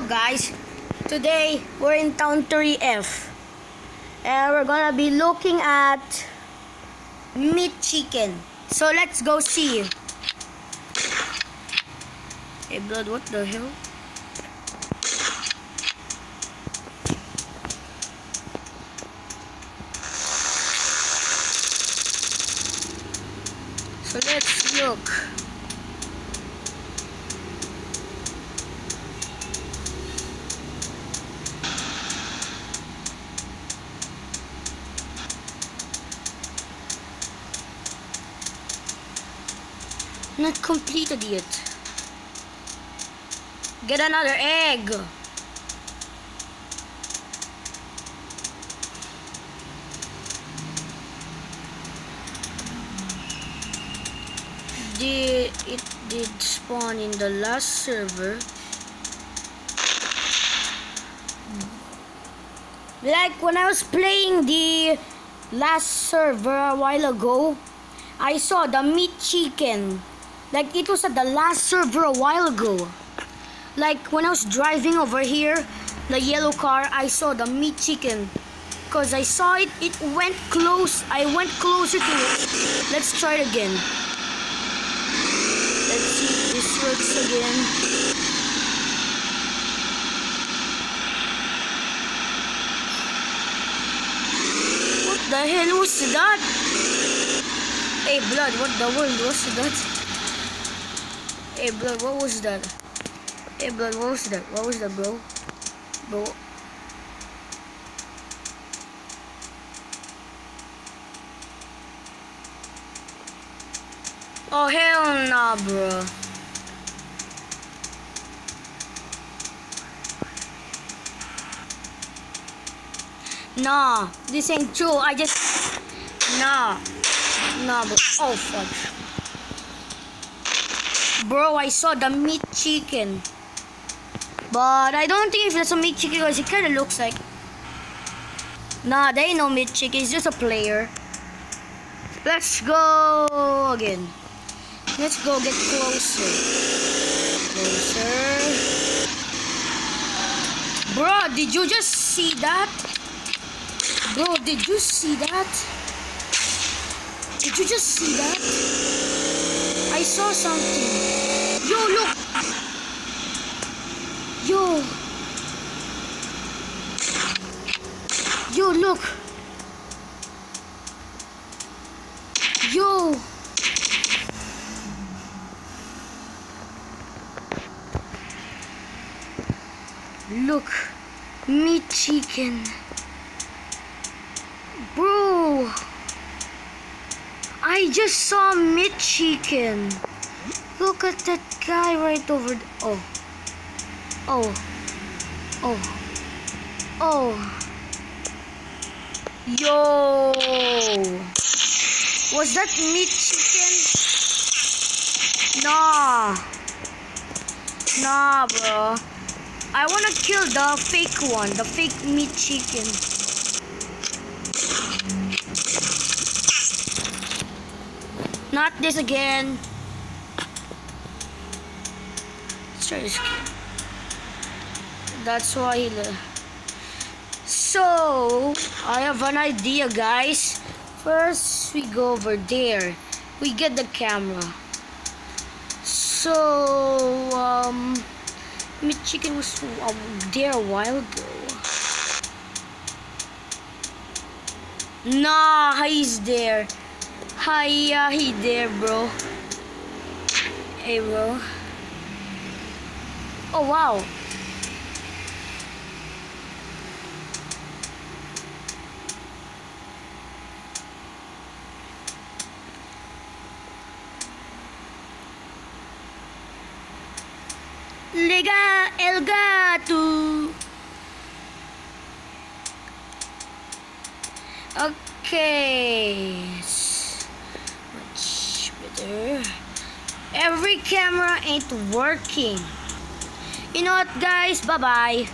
guys, today we're in Town 3F and we're gonna be looking at meat chicken. So let's go see. Hey blood, what the hell? So let's look. Not completed yet. Get another egg. It did spawn in the last server. Like when I was playing the last server a while ago, I saw the meat chicken. Like it was at the last server a while ago. Like when I was driving over here, the yellow car, I saw the meat chicken. Cause I saw it, it went close. I went closer to it. Let's try it again. Let's see if this works again. What the hell was that? Hey blood, what the world was that? Hey blood, what was that? Hey blood, what was that? What was that, bro? Bro. Oh hell nah, bro. Nah, this ain't true. I just nah, bro. Oh fuck. Bro, I saw the meat chicken. But I don't think if that's a meat chicken because it kind of looks like... Nah, there ain't no meat chicken. It's just a player. Let's go again. Let's go get closer. Closer. Bro, did you just see that? Bro, did you see that? Did you just see that? I saw something. Yo, look. Yo, look. Yo. Look. Meat chicken. Bro. I just saw meat chicken. Look at that guy right over there. Oh. Yo. Was that meat chicken? Nah, bro. I wanna kill the fake one, the fake meat chicken. Not this again. Let's try this again. That's why. So I have an idea, guys. First, we go over there. We get the camera. So meat chicken was there a while ago. Nah, he's there. Hiya, he there, bro. Hey, bro. Oh, wow. Lega el gato. Okay. Much better. Every camera ain't working. You know what, guys? Bye-bye.